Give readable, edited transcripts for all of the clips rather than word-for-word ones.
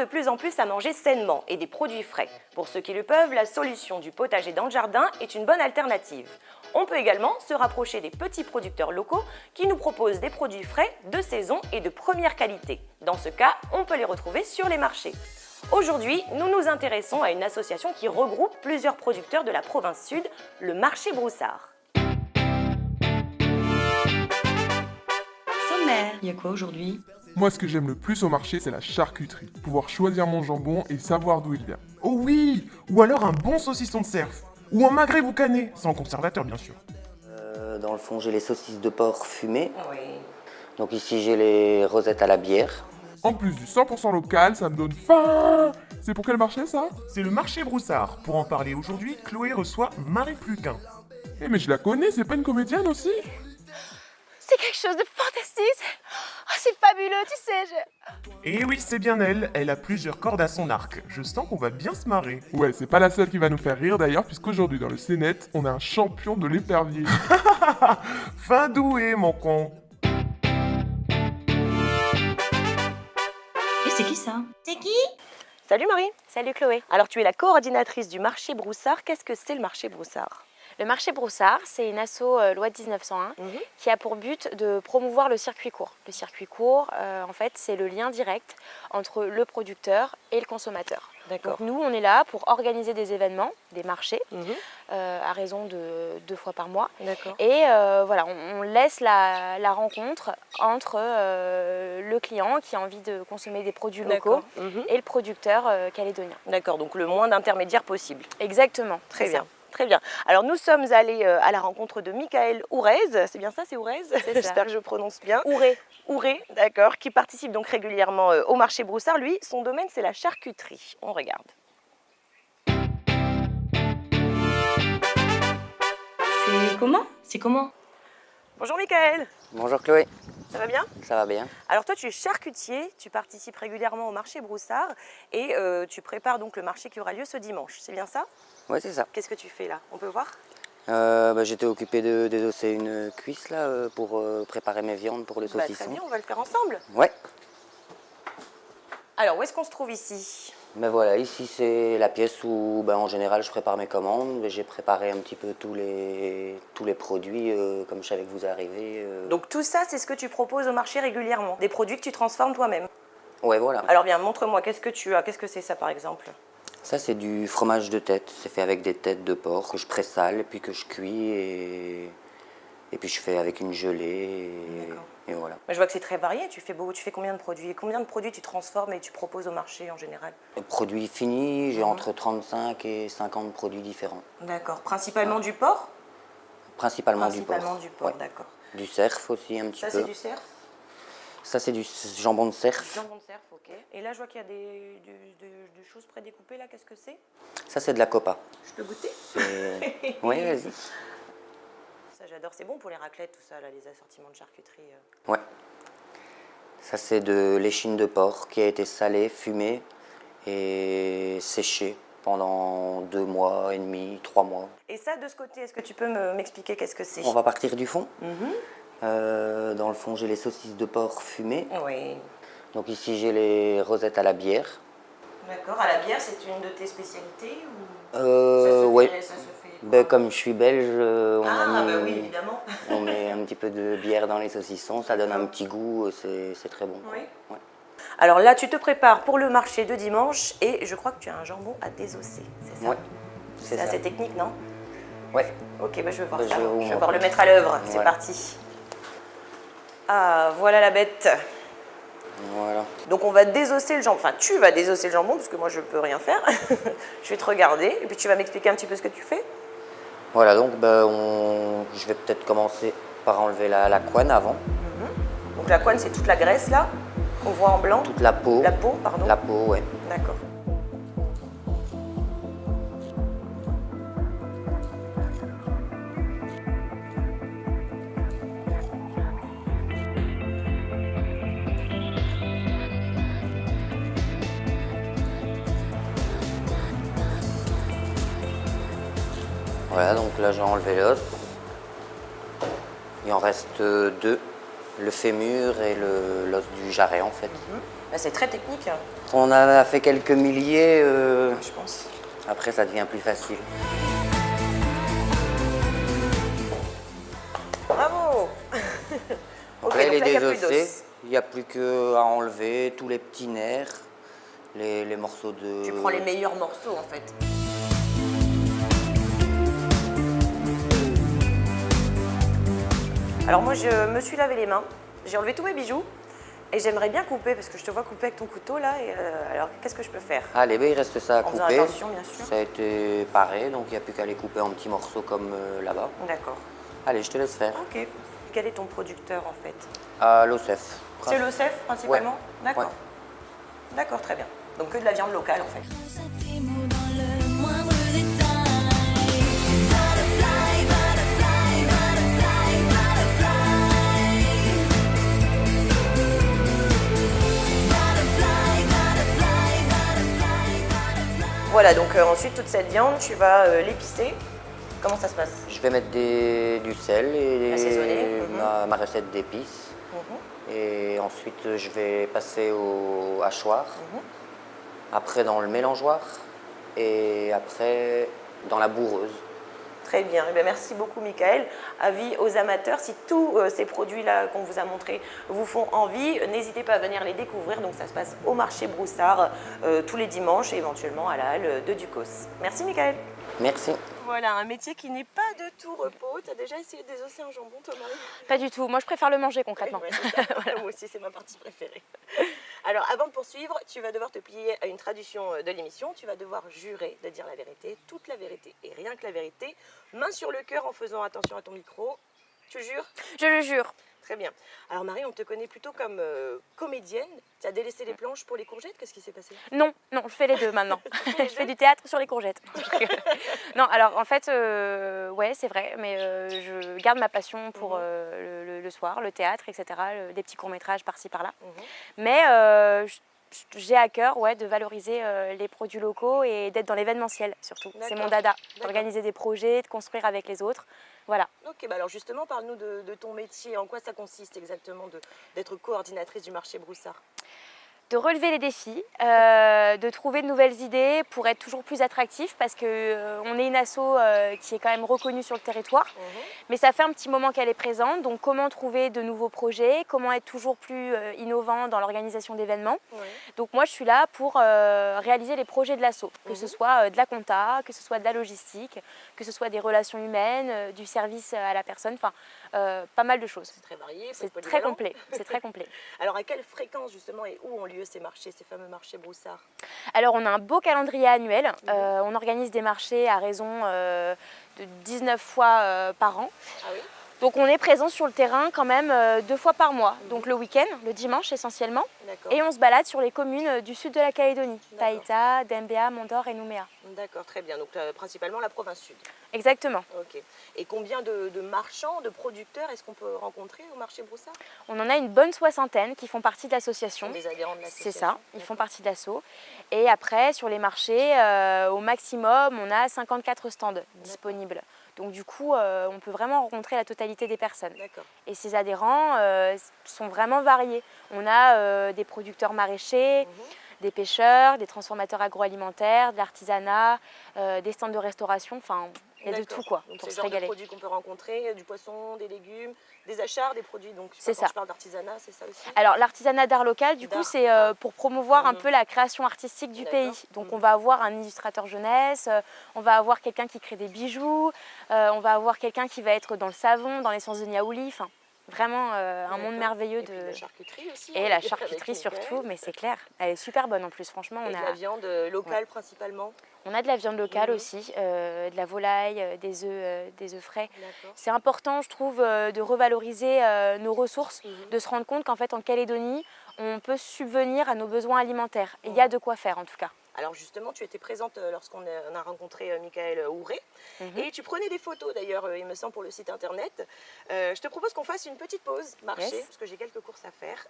de plus en plus à manger sainement et des produits frais. Pour ceux qui le peuvent, la solution du potager dans le jardin est une bonne alternative. On peut également se rapprocher des petits producteurs locaux qui nous proposent des produits frais, de saison et de première qualité. Dans ce cas, on peut les retrouver sur les marchés. Aujourd'hui, nous nous intéressons à une association qui regroupe plusieurs producteurs de la province sud, le marché Broussard. Sommaire, il y a quoi aujourd'hui? Moi, ce que j'aime le plus au marché, c'est la charcuterie. Pouvoir choisir mon jambon et savoir d'où il vient. Oh oui! Ou alors un bon saucisson de cerf. Ou un magret boucané, sans conservateur bien sûr. Dans le fond, j'ai les saucisses de porc fumées. Oui. Donc ici, j'ai les rosettes à la bière. En plus du 100% local, ça me donne faim. C'est pour quel marché, ça? C'est le marché Broussard. Pour en parler aujourd'hui, Chloé reçoit Marie Pluquin. Eh mais je la connais, c'est pas une comédienne aussi? C'est quelque chose de fantastique. Oh, c'est fabuleux, tu sais. Et oui, c'est bien elle. Elle a plusieurs cordes à son arc. Je sens qu'on va bien se marrer. Ouais, c'est pas la seule qui va nous faire rire d'ailleurs, puisqu'aujourd'hui dans le CNET, on a un champion de l'épervier. Fin doué, mon con. Et c'est qui ça? C'est qui? Salut Marie. Salut Chloé. Alors tu es la coordinatrice du marché Broussard. Qu'est-ce que c'est le marché Broussard? Le marché Broussard, c'est une asso loi 1901 qui a pour but de promouvoir le circuit court. Le circuit court, en fait, c'est le lien direct entre le producteur et le consommateur. D'accord. Donc nous, on est là pour organiser des événements, des marchés, à raison de 2 fois par mois. D'accord. Et voilà, on laisse la rencontre entre le client qui a envie de consommer des produits locaux et le producteur calédonien. D'accord, donc le moins d'intermédiaires possible. Exactement. Très c'est bien. ça. Très bien. Alors nous sommes allés à la rencontre de Michael Ourez, c'est bien ça, c'est Ourez? C'est ça. J'espère que je prononce bien. Ouré. Ouré, d'accord, qui participe donc régulièrement au marché Broussard. Lui, son domaine, c'est la charcuterie. On regarde. C'est comment? Bonjour Michael, Bonjour Chloé, ça va bien? ça va bien? Alors toi, tu es charcutier, tu participes régulièrement au marché Broussard et tu prépares donc le marché qui aura lieu ce dimanche, c'est bien ça? Ouais, c'est ça. Qu'est-ce que tu fais là? On peut voir? J'étais occupé de désosser une cuisse là pour préparer mes viandes pour les Très saucissons. bien, on va le faire ensemble. Ouais. Alors, où est-ce qu'on se trouve ici? Mais voilà, ici c'est la pièce où en général je prépare mes commandes. J'ai préparé un petit peu tous les produits comme je savais que vous arrivez. Donc tout ça, c'est ce que tu proposes au marché régulièrement? Des produits que tu transformes toi-même? Ouais, voilà. Alors viens, montre-moi, qu'est-ce que tu as? Qu'est-ce que c'est ça par exemple? Ça c'est du fromage de tête. C'est fait avec des têtes de porc que je pressale et puis que je cuis et puis je fais avec une gelée et voilà. Mais je vois que c'est très varié, tu fais combien de produits? Combien de produits tu transformes et tu proposes au marché en général? Produits finis, j'ai entre 35 et 50 produits différents. D'accord, principalement du porc? Principalement du porc. Principalement du porc, Ouais. d'accord. Du cerf aussi un petit Ça peu. c'est du cerf? Ça c'est du jambon de cerf. Jambon de cerf, ok. Et là je vois qu'il y a des choses prédécoupées là, qu'est-ce que c'est? Ça c'est de la copa. Je peux goûter? Oui, vas-y. Ça j'adore, c'est bon pour les raclettes, tout ça, là, les assortiments de charcuterie. Ouais. Ça c'est de l'échine de porc qui a été salée, fumée et séchée pendant 2 mois et demi, 3 mois. Et ça de ce côté, est-ce que tu peux m'expliquer qu'est-ce que c'est? On va partir du fond. Dans le fond, j'ai les saucisses de porc fumées. Oui. Donc ici, j'ai les rosettes à la bière. D'accord, à la bière, c'est une de tes spécialités ou Ouais. ça se fait Comme je suis belge, oui, évidemment. on met un petit peu de bière dans les saucissons. Ça donne un petit goût, c'est très bon. Oui. Ouais. Alors là, tu te prépares pour le marché de dimanche et je crois que tu as un jambon à désosser, c'est ça? Ouais, C'est ça. assez technique, non? Ouais. Ok, je vais voir Bah, ça. je vais vous Je vais montrer. voir le mettre à l'œuvre. C'est Voilà. parti. Ah, voilà la bête. Voilà. Donc on va désosser le jambon. Enfin, tu vas désosser le jambon parce que moi je peux rien faire. Je vais te regarder et puis tu vas m'expliquer un petit peu ce que tu fais. Voilà, donc je vais peut-être commencer par enlever la couenne avant. Donc la couenne, c'est toute la graisse là qu'on voit en blanc. Toute la peau. La peau, pardon. La peau, ouais. D'accord. Voilà, donc là j'ai enlevé l'os. Il en reste 2. le fémur et l'os du jarret en fait. Bah, c'est très technique, hein, On a fait quelques milliers, je pense. après ça devient plus facile. Bravo. Ok, Après donc les là, il y a plus désossés, d'os. il n'y a plus qu'à enlever tous les petits nerfs, les morceaux de... Tu prends les meilleurs morceaux en fait. Alors moi je me suis lavé les mains, j'ai enlevé tous mes bijoux et j'aimerais bien couper parce que je te vois couper avec ton couteau là et alors qu'est-ce que je peux faire? Allez, ben, il reste ça à En faisant couper. attention, bien sûr. Ça a été paré, donc il n'y a plus qu'à les couper en petits morceaux comme là-bas. D'accord. Allez, je te laisse faire. Ok. Quel est ton producteur en fait? À l'OCEF. C'est l'OCEF principalement? Ouais. D'accord. Ouais. D'accord, très bien. Donc que de la viande locale en fait. Tes mots dans le moindre détail. Butterfly, butterfly, butterfly, butterfly. Butterfly, butterfly, butterfly, butterfly. Voilà, donc ensuite toute cette viande, tu vas l'épicer. Comment ça se passe? Je vais mettre du sel et Assaisonner, ma recette d'épices. Mhm. Et ensuite, je vais passer au hachoir. Après, dans le mélangeoir. Et après, dans la bourreuse. Très bien. Eh bien, merci beaucoup, Michael. Avis aux amateurs, si tous ces produits-là qu'on vous a montrés vous font envie, n'hésitez pas à venir les découvrir. Donc, ça se passe au marché Broussard tous les dimanches et éventuellement à la halle de Ducos. Merci, Michael. Merci. Voilà, un métier qui n'est pas de tout repos. Tu as déjà essayé de désosser un jambon, toi, Marie? Pas du tout. Moi, je préfère le manger concrètement. Ouais, c'est ça. Moi aussi, c'est ma partie préférée. Alors, avant de poursuivre, tu vas devoir te plier à une tradition de l'émission. Tu vas devoir jurer de dire la vérité, toute la vérité et rien que la vérité. Main sur le cœur en faisant attention à ton micro. Tu jures? Je le jure. Très bien. Alors, Marie, on te connaît plutôt comme comédienne. Tu as délaissé les planches pour les courgettes. Qu'est-ce qui s'est passé? Non, non, je fais les deux maintenant. Je fais du théâtre sur les courgettes. Non, alors en fait, ouais, c'est vrai, mais je garde ma passion pour le soir, le théâtre, etc., des petits courts-métrages par-ci, par-là. Mais j'ai à cœur, ouais, de valoriser les produits locaux et d'être dans l'événementiel surtout. C'est mon dada, d'organiser des projets, de construire avec les autres. Voilà. Ok, bah alors justement, parle-nous de ton métier. En quoi ça consiste exactement d'être coordinatrice du marché Broussard? De relever les défis, de trouver de nouvelles idées pour être toujours plus attractif parce qu'on est une asso qui est quand même reconnue sur le territoire, mais ça fait un petit moment qu'elle est présente, donc comment trouver de nouveaux projets, comment être toujours plus innovant dans l'organisation d'événements. Donc moi je suis là pour réaliser les projets de l'asso, que ce soit de la compta, que ce soit de la logistique, que ce soit des relations humaines, du service à la personne, enfin pas mal de choses. C'est très varié, C'est très complet, c'est très complet. Alors à quelle fréquence justement et où ont lieu ces marchés, ces fameux marchés Broussard? Alors on a un beau calendrier annuel, on organise des marchés à raison de 19 fois par an. Ah oui? Donc on est présent sur le terrain quand même 2 fois par mois, donc le week-end, le dimanche essentiellement, D'accord. et on se balade sur les communes du sud de la Calédonie, Tahiti, Dembéa, Mondor et Nouméa. D'accord, très bien. Donc principalement la province sud. Exactement. Ok. Et combien de marchands, de producteurs est-ce qu'on peut rencontrer au marché Broussard? On en a une bonne soixantaine qui font partie de l'association. Des adhérents de l'association. C'est ça, ils font partie de l'asso. Et après, sur les marchés, au maximum, on a 54 stands disponibles. Donc du coup, on peut vraiment rencontrer la totalité des personnes. D'accord. Et ces adhérents sont vraiment variés. On a des producteurs maraîchers, des pêcheurs, des transformateurs agroalimentaires, de l'artisanat, des stands de restauration, enfin, il y a de tout quoi, Donc pour c'est se le genre de régaler. produits qu'on peut rencontrer, du poisson, des légumes, des achards, des produits. Donc C'est quand ça. je parle d'artisanat, c'est ça aussi? Alors l'artisanat d'art local, du coup, D'art. c'est pour promouvoir un peu la création artistique du pays. Donc on va avoir un illustrateur jeunesse, on va avoir quelqu'un qui crée des bijoux, on va avoir quelqu'un qui va être dans le savon, dans l'essence de niaouli, enfin vraiment un monde merveilleux Et puis la charcuterie aussi. Et hein, la avec charcuterie Michael. surtout, mais c'est clair, elle est super bonne en plus, franchement. Et de la viande locale principalement. On a de la viande locale aussi, de la volaille, des œufs frais. D'accord. C'est important, je trouve, de revaloriser nos ressources, de se rendre compte qu'en fait, en Calédonie, on peut subvenir à nos besoins alimentaires. Et il y a de quoi faire, en tout cas. Alors justement, tu étais présente lorsqu'on a rencontré Michael Houré et tu prenais des photos d'ailleurs, il me semble, pour le site internet. Je te propose qu'on fasse une petite pause marché parce que j'ai quelques courses à faire.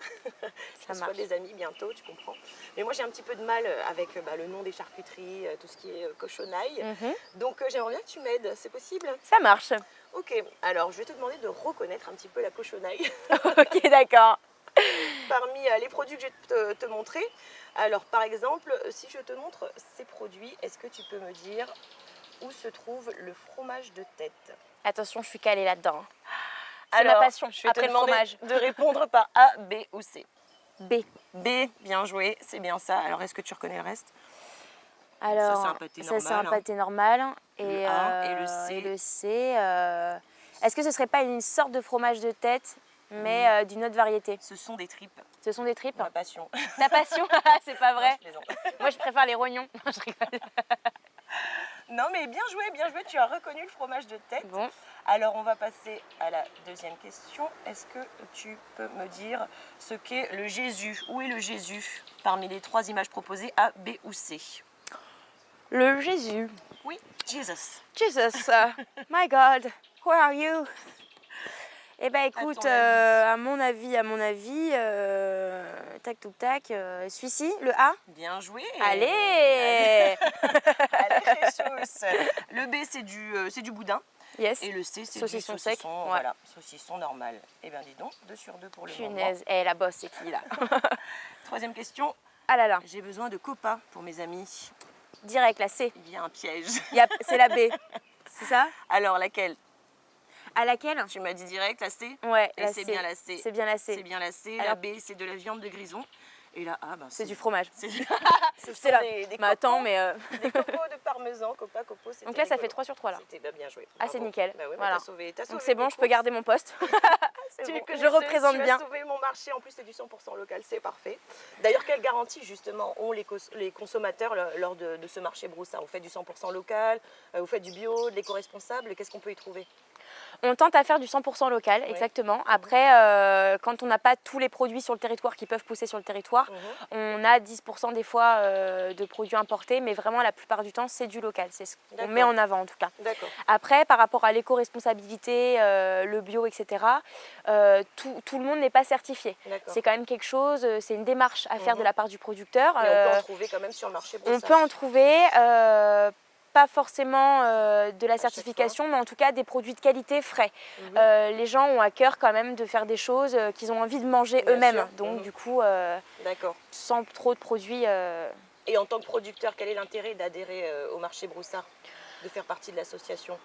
Ça soit des amis bientôt, tu comprends. Mais moi j'ai un petit peu de mal avec le nom des charcuteries, tout ce qui est cochonaille. Donc j'aimerais bien que tu m'aides, c'est possible? Ça marche. Ok, alors je vais te demander de reconnaître un petit peu la cochonaille Ok, d'accord. parmi les produits que je vais te montrer. Alors par exemple, si je te montre ces produits, est-ce que tu peux me dire où se trouve le fromage de tête? Attention, je suis calée là-dedans. C'est ma passion, je vais après te le demander fromage. de répondre par A, B ou C. B. B, bien joué, c'est bien ça. Alors est-ce que tu reconnais le reste? Alors, c'est un pâté ça, c'est normal, un hein. pâté normal. Le A et le C. Et le C, est-ce que ce serait pas une sorte de fromage de tête, mais d'une autre variété? Ce sont des tripes, Ce sont des tripes? ma passion. Ta passion? C'est pas vrai? Non, je plaisante. Moi, je préfère les rognons. Non, je rigole. Non mais bien joué, tu as reconnu le fromage de tête. Bon, Alors on va passer à la deuxième question. Est-ce que tu peux me dire ce qu'est le Jésus? Où est le Jésus parmi les 3 images proposées, A, B ou C? le Jésus. Oui, Jesus. Jesus, my God, where are you? Eh ben écoute, ton avis. à mon avis, tac tac tac, celui-ci, le A. Bien joué. Allez, Allez, Jesus. Le B c'est du boudin. yes. Et le C c'est Saucisson du sec, saucisson, ouais. voilà, saucisson normal. Eh bien dis donc, 2 sur 2 pour le moment. Punaise, la bosse, c'est qui là? Troisième question. Ah là là, J'ai besoin de copas pour mes amis. direct, la C. Il y a un piège. C'est la B, c'est ça? Alors laquelle? À laquelle? Tu m'as dit direct, la C? Ouais, Et la c'est C. bien la C. C'est bien la C. C'est bien la C. La Alors- B, c'est de la viande de grison. Et la A, ben, C'est du fromage. C'est C'est là. des Mais attends, copos, mais... des copos de parmesan, copa, copo. Donc là, ça fait 3 sur 3 là. C'était bah, bien joué. Ah, c'est Bravo. nickel. Bah oui, Voilà. t'as sauvé Donc c'est bon, je peux garder. garder mon poste. Tu es je connaisseuse, représente tu bien. as sauvé mon marché, en plus c'est du 100% local, c'est parfait. D'ailleurs, quelle garantie justement ont les consommateurs lors de ce marché Broussard? Vous faites du 100% local, vous faites du bio, de l'éco-responsable, qu'est-ce qu'on peut y trouver? On tente à faire du 100% local, exactement. Après, quand on n'a pas tous les produits sur le territoire qui peuvent pousser sur le territoire, on a 10% des fois de produits importés, mais vraiment la plupart du temps, c'est du local. C'est ce qu'on D'accord. met en avant en tout cas. D'accord. Après, par rapport à l'éco-responsabilité, le bio, etc., tout le monde n'est pas certifié. D'accord. C'est quand même quelque chose, c'est une démarche à faire de la part du producteur. Mais on peut en trouver quand même sur le marché On Broussard. peut en trouver, pas forcément de la certification, mais en tout cas des produits de qualité frais. Les gens ont à cœur quand même de faire des choses qu'ils ont envie de manger Bien eux-mêmes. sûr. Donc du coup, D'accord. sans trop de produits. Et en tant que producteur, quel est l'intérêt d'adhérer au marché Broussard, de faire partie de l'association?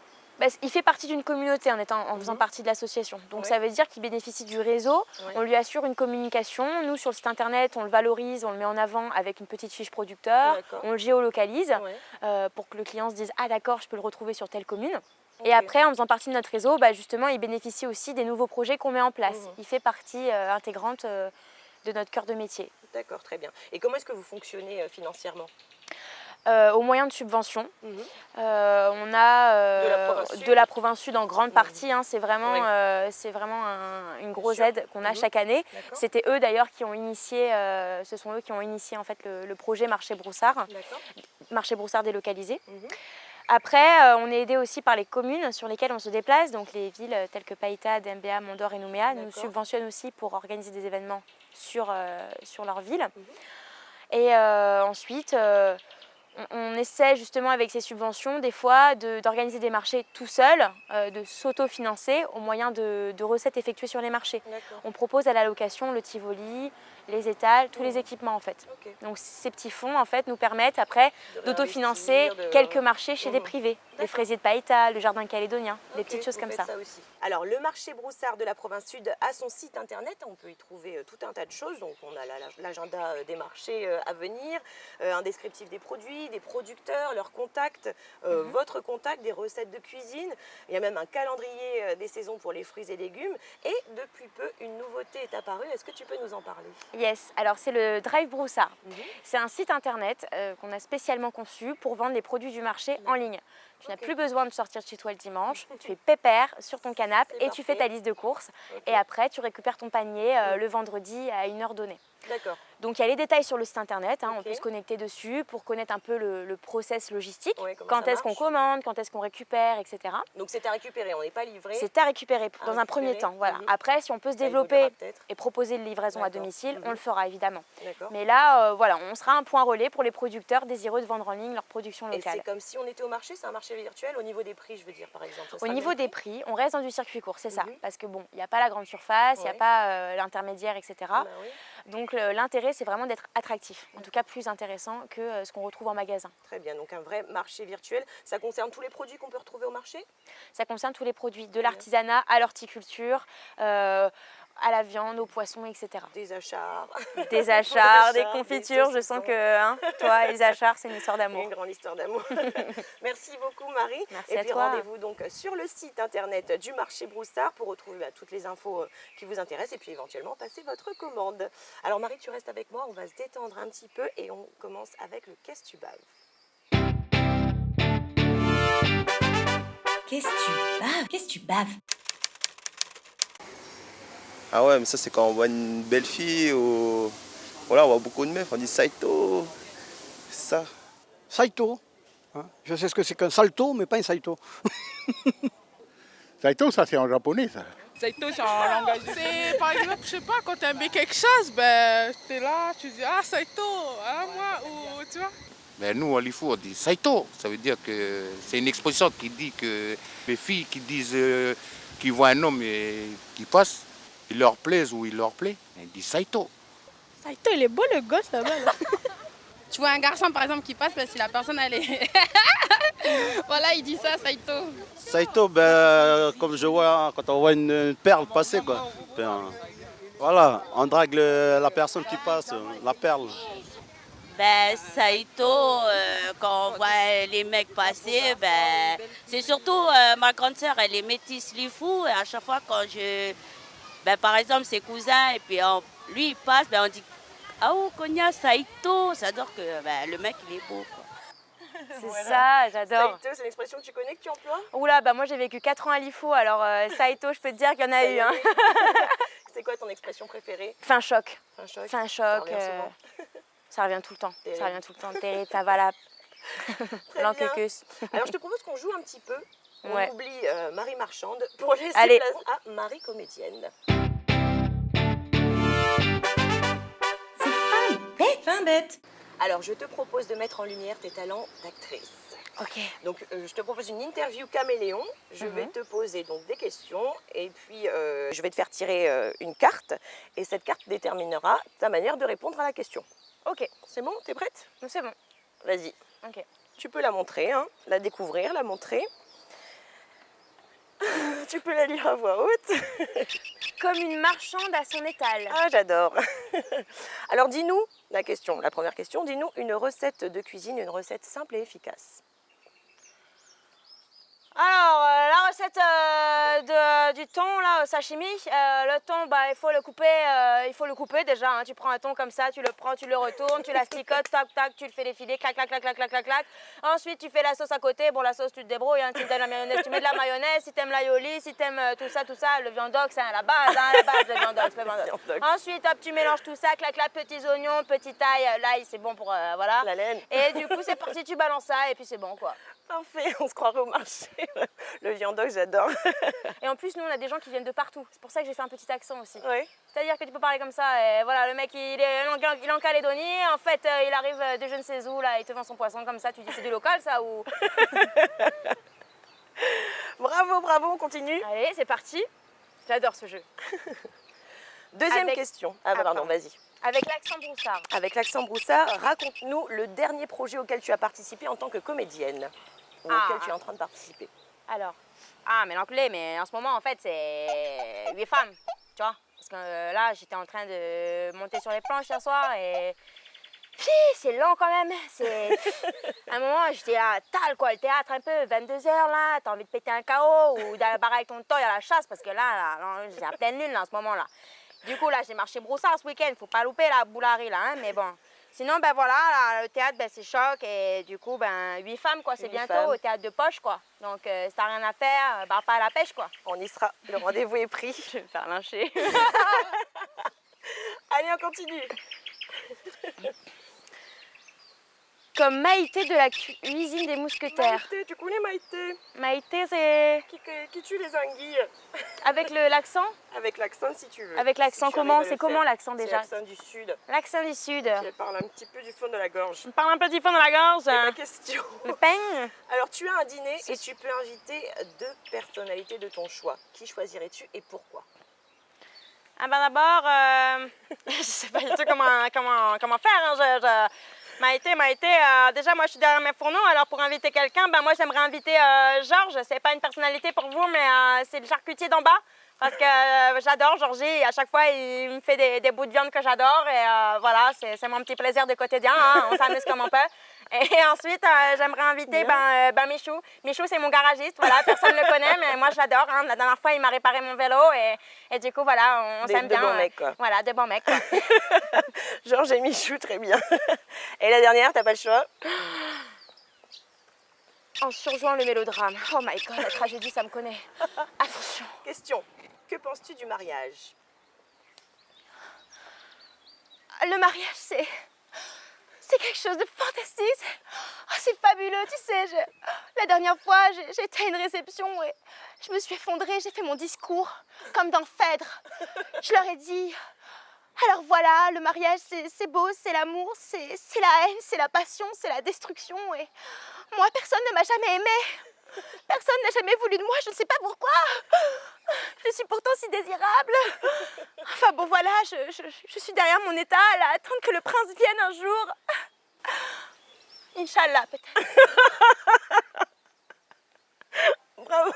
Il fait partie d'une communauté en faisant partie de l'association. Donc Ouais. ça veut dire qu'il bénéficie du réseau, Ouais. on lui assure une communication. Nous, sur le site internet, on le valorise, on le met en avant avec une petite fiche producteur, D'accord. on le géolocalise Ouais. pour que le client se dise « Ah d'accord, je peux le retrouver sur telle commune ». Ok. Et après, en faisant partie de notre réseau, justement, il bénéficie aussi des nouveaux projets qu'on met en place. Il fait partie intégrante de notre cœur de métier. D'accord, très bien. Et comment est-ce que vous fonctionnez financièrement? Au moyen de subventions. On a De la province sud. de la province sud en grande partie. Hein, c'est vraiment, Oui. une grosse sûr. aide qu'on a chaque année. D'accord. C'était eux d'ailleurs qui ont initié, ce sont eux qui ont initié en fait le projet Marché Broussard, D'accord. Marché Broussard délocalisé. Après, on est aidé aussi par les communes sur lesquelles on se déplace, donc les villes telles que Païta, Dembéa, Mondor et Nouméa nous D'accord. subventionnent aussi pour organiser des événements sur leur ville. Et ensuite, on essaie justement avec ces subventions des fois d'organiser des marchés tout seul, de s'autofinancer au moyen de recettes effectuées sur les marchés. D'accord. On propose à la location le Tivoli, les étals, tous les équipements en fait. Ok. Donc ces petits fonds en fait nous permettent après De d'autofinancer réinvestir, de- quelques marchés chez des Mhm. privés, les D'accord. fraisiers de Païta, le jardin calédonien, des Ok, petites choses vous comme faites ça. aussi. Alors, le marché Broussard de la province sud a son site internet. On peut y trouver tout un tas de choses. Donc, on a l'agenda des marchés à venir, un descriptif des produits, des producteurs, leurs contacts, votre contact, des recettes de cuisine. Il y a même un calendrier des saisons pour les fruits et légumes. Et depuis peu, une nouveauté est apparue. Est-ce que tu peux nous en parler? Yes, alors c'est le Drive Broussard. C'est un site internet qu'on a spécialement conçu pour vendre les produits du marché en ligne. Tu n'as Ok. plus besoin de sortir de chez toi le dimanche, tu es pépère sur ton canapé C'est et tu fais ta parfait. liste de courses. Ok. Et après, tu récupères ton panier le vendredi à une heure donnée. D'accord. Donc il y a les détails sur le site internet, hein, on Ok. peut se connecter dessus pour connaître un peu le process logistique, Ouais, comment quand ça est-ce qu'on marche. commande, quand est-ce qu'on récupère, etc. Donc c'est à récupérer, on n'est pas livré. C'est à récupérer À dans un premier récupérer, temps. Voilà. mhm. Après, si on peut se Ça évoluera développer peut-être. et proposer de livraison à D'accord. domicile, Mhm. on le fera évidemment. D'accord. Mais là, voilà, on sera un point relais pour les producteurs désireux de vendre en ligne leur production Et locale. c'est comme si on était au marché, c'est un marché virtuel au niveau des prix, je veux dire, par exemple. Ce Au sera le niveau même des prix, on reste dans du circuit court, c'est ça. Mhm. Parce que bon, il n'y a pas la grande surface, il n'y a Ouais. pas l'intermédiaire, etc. Bah oui. Donc l'intérêt, c'est vraiment d'être attractif. En tout cas, plus intéressant que ce qu'on retrouve en magasin. Très bien, donc un vrai marché virtuel. Ça concerne tous les produits qu'on peut retrouver au marché? Ça concerne tous les produits, de l'artisanat à l'horticulture, à la viande, aux poissons, etc. Des achats. Des achars, des achats, des confitures. Je sens saucissons. que hein, toi et les achars, c'est une histoire d'amour. Une grande histoire d'amour. Merci beaucoup Marie. Merci et à puis toi. rendez-vous donc sur le site internet du marché Broussard pour retrouver toutes les infos qui vous intéressent et puis éventuellement passer votre commande. Alors Marie, tu restes avec moi, on va se détendre un petit peu et on commence avec le Qu'est-ce tu baves. Qu'est-ce que tu baves? Qu'est-ce que tu baves? Ah ouais, mais ça c'est quand on voit une belle fille ou voilà, on voit beaucoup de meufs, on dit Saito. C'est ça. Saito. Hein. Je sais ce que c'est qu'un salto, mais pas un saito. Saito, ça c'est en japonais ça. Saito, c'est en langage. C'est par exemple, je sais pas, quand tu aimes quelque chose, ben t'es là, tu dis ah Saito, ah moi, ou tu vois. Ben nous, à Lifou, on dit Saito. Ça veut dire que c'est une expression qui dit que les filles qui disent qu'ils voient un homme et qui passe, il leur plaise ou il leur plaît, ils disent Saito. Saito, il est beau le gosse là-bas. Là. Tu vois un garçon par exemple qui passe, ben, si la personne elle est. Voilà, il dit ça, Saito. Saito, ben, comme je vois quand on voit une perle passer quoi. Ben, voilà, on drague la personne qui passe, la perle. Ben, Saito, quand on voit les mecs passer, ben, c'est surtout ma grande sœur, elle est métisse Lifou, et à chaque fois quand ben, par exemple, ses cousins, et puis lui il passe, ben, on dit ah oh, Konya Saito, ça adore que ben, le mec il est beau. Quoi. C'est Voilà. ça, j'adore. Saito, c'est une expression que tu connais, que tu emploies? Oula, bah moi j'ai vécu 4 ans à Lifou, alors Saito, je peux te dire qu'il y en a eu. Hein. C'est quoi ton expression préférée? Fin choc. Un choc. Fin Ça choc. revient souvent. Ça revient tout le temps. Terrible. Ça revient tout le temps. Terrible, ça va là. Très L'enquequeuse. bien. Alors je te propose qu'on joue un petit peu. On Ouais. oublie Marie Marchande pour laisser Allez. place à Marie Comédienne. C'est fin bête! Fin bête! Alors je te propose de mettre en lumière tes talents d'actrice. Ok. Donc je te propose une interview caméléon. Je vais te poser donc des questions et puis je vais te faire tirer une carte et cette carte déterminera ta manière de répondre à la question. Ok, C'est bon? T'es prête? c'est bon. Vas-y. Ok. Tu peux la montrer, hein, la découvrir, la montrer. Tu peux la lire à voix haute. Comme une marchande à son étal. Ah, j'adore. Alors dis-nous la question, la première question, dis-nous une recette de cuisine, une recette simple et efficace. Alors, la recette du thon là, au sashimi, le thon, bah, il faut le couper déjà. Hein. Tu prends un thon comme ça, tu le prends, tu le retournes, tu l'asticotes, tac, tac, tu le fais défiler, clac, clac, clac, clac, clac, clac, clac. Ensuite, tu fais la sauce à côté. Bon, la sauce, tu te débrouilles. Hein. Si t'aimes la mayonnaise, tu mets de la mayonnaise. Si t'aimes l'aioli, si t'aimes tout ça, le viandox, c'est la base, le viandox, le viandox. Ensuite, hop, tu mélanges tout ça, clac, clac, petits oignons, petite ail. L'ail, c'est bon pour, voilà. La laine. Et du coup, c'est parti, tu balances ça et puis c'est bon, quoi. Parfait, on se croirait au marché. Le viandox, j'adore. Et en plus, nous, on a des gens qui viennent de partout. C'est pour ça que j'ai fait un petit accent aussi. Oui. C'est-à-dire que tu peux parler comme ça. Et voilà, le mec, il est en Calédonie. En fait, il arrive de je ne sais où, là, il te vend son poisson comme ça. Tu dis, c'est du local, ça ou... Bravo, bravo, on continue. Allez, c'est parti. J'adore ce jeu. Deuxième Avec- question. Ah, Ah, pardon, pardon. vas-y. Avec l'accent broussard. Avec l'accent Broussard, raconte-nous le dernier projet auquel tu as participé en tant que comédienne. Ou Ah. auquel tu es en train de participer. Alors, mais l'anglais, mais en ce moment, en fait, c'est 8 femmes, tu vois. Parce que là, j'étais en train de monter sur les planches hier soir et... C'est lent quand même. À un moment, j'étais à Tal, quoi, le théâtre un peu, 22h là, t'as envie de péter un KO ou d'aller barrer avec ton temps, il y a la chasse parce que là j'ai à pleine lune là, en ce moment là. Du coup, là, j'ai marché Broussard ce week-end, faut pas louper la boulari là, hein, mais bon. Sinon, ben voilà, là, le théâtre, ben, c'est choc et du coup, ben 8 femmes, quoi, c'est 8 bientôt femmes. au théâtre de poche, quoi. Donc, si t'as rien à faire, barre pas à la pêche, quoi. On y sera. Le rendez-vous est pris. Je vais me faire lyncher. Allez, on continue. Comme Maïté de la cuisine des mousquetaires. Maïté, tu connais Maïté? Maïté, c'est Qui tue les anguilles? avec l'accent? Avec l'accent si tu veux. Avec l'accent Si tu comment? arrives à C'est le comment faire. l'accent C'est déjà? l'accent du sud. L'accent du sud. Qui parle un petit peu du fond de la gorge. On parle un petit fond dans la gorge. C'est ma question. Le pain. Alors tu as un dîner et tu peux inviter 2 personnalités de ton choix. Qui choisirais-tu et pourquoi? Ah ben d'abord, je sais pas du tout comment faire. Hein. Maïté, déjà moi je suis derrière mes fourneaux, alors pour inviter quelqu'un, ben moi j'aimerais inviter Georges. C'est pas une personnalité pour vous, mais c'est le charcutier d'en bas. Parce que j'adore Georgie, et à chaque fois il me fait des bouts de viande que j'adore, et voilà, c'est mon petit plaisir de quotidien, hein. On s'amuse comme on peut. Et ensuite, j'aimerais inviter Michou. Michou, c'est mon garagiste, voilà, personne ne le connaît, mais moi je l'adore. Hein. La dernière fois, il m'a réparé mon vélo, et du coup, voilà, on s'aime bien. De bons mecs, quoi. Voilà, de bons mecs, quoi. Georges et Michou, très bien. Et la dernière, t'as pas le choix? En surjouant le mélodrame. Oh my god, la tragédie, ça me connaît. Attention. Question. Que penses-tu du mariage? Le mariage, c'est quelque chose de fantastique. Oh, c'est fabuleux, tu sais. La dernière fois, j'étais à une réception et je me suis effondrée. J'ai fait mon discours comme dans Phèdre. Je leur ai dit, alors voilà, le mariage, c'est beau, c'est l'amour, c'est la haine, c'est la passion, c'est la destruction. Et moi, personne ne m'a jamais aimée. Personne n'a jamais voulu de moi, je ne sais pas pourquoi. Je suis pourtant si désirable. Enfin bon, voilà, je suis derrière mon étal à attendre que le prince vienne un jour. Inch'Allah, peut-être. Bravo.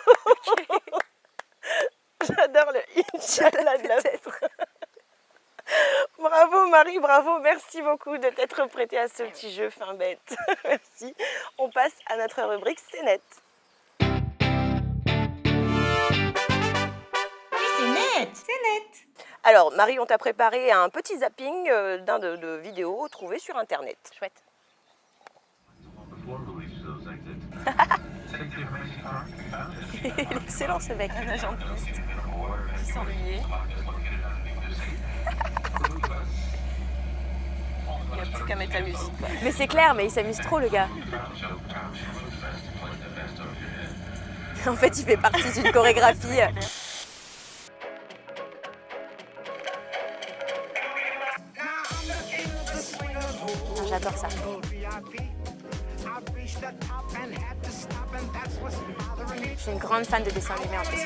J'adore le Inch'Allah de la Bravo Marie, bravo, merci beaucoup de t'être prêtée à ce petit jeu fin bête. Merci. On passe à notre rubrique C'est net. C'est net. Alors Marie, on t'a préparé un petit zapping de vidéos trouvées sur internet. Chouette. Il est excellent ce mec. Un agent de piste qui s'ennuyait. Il n'y a plus qu'à mettre la musique. Quoi. Mais c'est clair, mais il s'amuse trop, le gars. En fait, il fait partie d'une chorégraphie. J'adore ça. Je suis une grande fan de dessins animés en plus.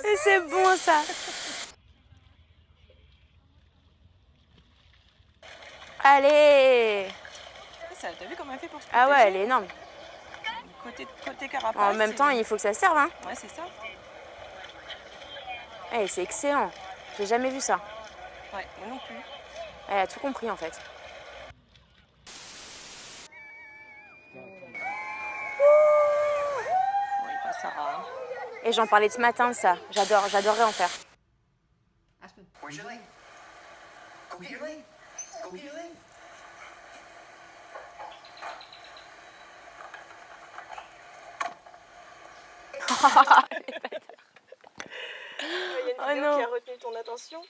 Et c'est bon ça. Allez. T'as vu comment elle fait pour se protéger? Ah ouais, elle est énorme. Côté carapace. En même temps, il faut que ça serve, hein. Ouais, c'est ça. Eh, c'est excellent. J'ai jamais vu ça. Ouais, moi non plus. Elle a tout compris en fait. Oui, pas Sarah. Et j'en parlais ce matin de ça. J'adorerais en faire. Il y a une vidéo qui a retenu ton attention.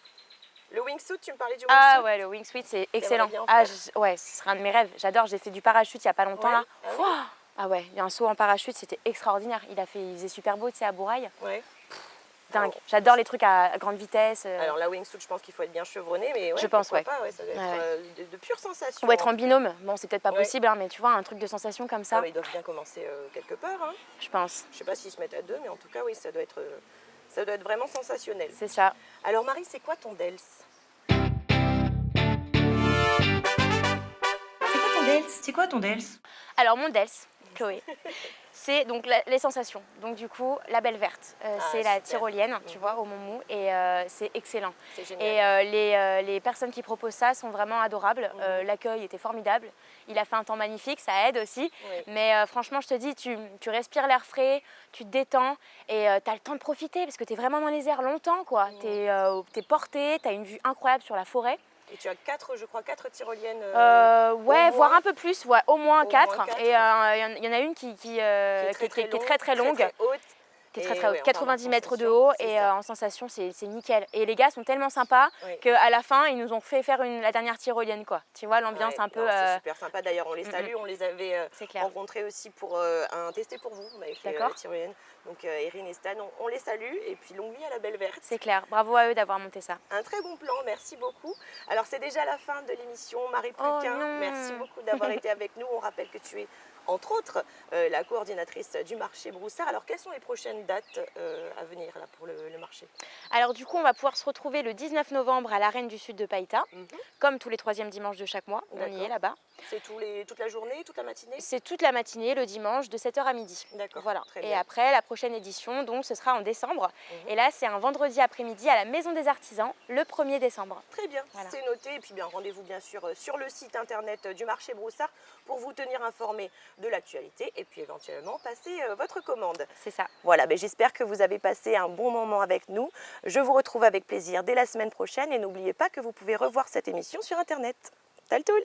Le wingsuit, tu me parlais du wingsuit. Ah ouais, le wingsuit c'est excellent. bien en Ah faire. ouais, ce sera un de mes rêves. J'adore, j'ai fait du parachute il y a pas longtemps Ouais. là. Ah ouais. Pouah. Ah ouais, il y a un saut en parachute, c'était extraordinaire. Il faisait super beau, tu sais, à Bourail. Ouais. Dingue. Alors, J'adore les trucs à grande vitesse. Alors la wingsuit, je pense qu'il faut être bien chevronné, mais ouais, Je pense, pourquoi ouais. pas, ouais, ça doit être Ouais. de pure sensation. Ou être en binôme. Bon, c'est peut-être pas Ouais. possible, hein, mais tu vois, un truc de sensation comme ça, Ah, mais ils doivent bien commencer quelque part. Hein. je pense. Je sais pas s'ils se mettent à deux, mais en tout cas, oui, ça doit être vraiment sensationnel. C'est ça. Alors Marie, c'est quoi ton DELS? C'est quoi ton DELS? Alors mon DELS, Chloé, c'est donc les sensations. Donc du coup, la belle verte, c'est la super. tyrolienne, tu vois, au Montmou, et c'est excellent. C'est génial. Et les personnes qui proposent ça sont vraiment adorables. L'accueil était formidable. Il a fait un temps magnifique, ça aide aussi. Oui. Mais franchement, je te dis, tu respires l'air frais, tu te détends et tu as le temps de profiter parce que tu es vraiment dans les airs longtemps, quoi. Tu es porté, tu as une vue incroyable sur la forêt. Et tu as 4, je crois, 4 tyroliennes. Ouais, au voire moins. un peu plus, ouais, au moins Au 4. moins 4. Et il y en a une qui est très longue. très haute. Qui est Et très très haute, ouais, on 90 parle en mètres de sensation, haut c'est et ça. en sensation c'est nickel. Et les gars sont tellement sympas Oui. qu'à la fin ils nous ont fait faire la dernière tyrolienne quoi. Tu vois l'ambiance Ouais, un peu... non, c'est super sympa. D'ailleurs, on les mm, salue. On les avait c'est clair. rencontrés aussi pour un tester pour vous. On avait fait D'accord. la tyrolienne. Donc, Erin et Stan, on les salue. Et puis, longue vie à la Belle Verte. C'est clair, bravo à eux d'avoir monté ça. Un très bon plan, merci beaucoup. Alors, c'est déjà la fin de l'émission. Marie Oh Pluquin, non. merci beaucoup d'avoir été avec nous. On rappelle que tu es, entre autres, la coordinatrice du marché Broussard. Alors, quelles sont les prochaines dates à venir là, pour le marché? Alors du coup on va pouvoir se retrouver le 19 novembre à l'Arène du Sud de Païta, comme tous les 3e dimanches de chaque mois, on y D'accord. est là-bas. C'est toute la journée, toute la matinée? C'est toute la matinée, le dimanche, de 7h à midi. D'accord, Voilà. très Et bien. après, la prochaine édition, donc, ce sera en décembre. Et là, c'est un vendredi après-midi à la Maison des Artisans, le 1er décembre. Très bien, Voilà. c'est noté. Et puis bien, rendez-vous bien sûr sur le site internet du marché Broussard pour vous tenir informé de l'actualité et puis éventuellement passer votre commande. C'est ça. Voilà, ben, j'espère que vous avez passé un bon moment avec nous. Je vous retrouve avec plaisir dès la semaine prochaine et n'oubliez pas que vous pouvez revoir cette émission sur internet. Taltoul!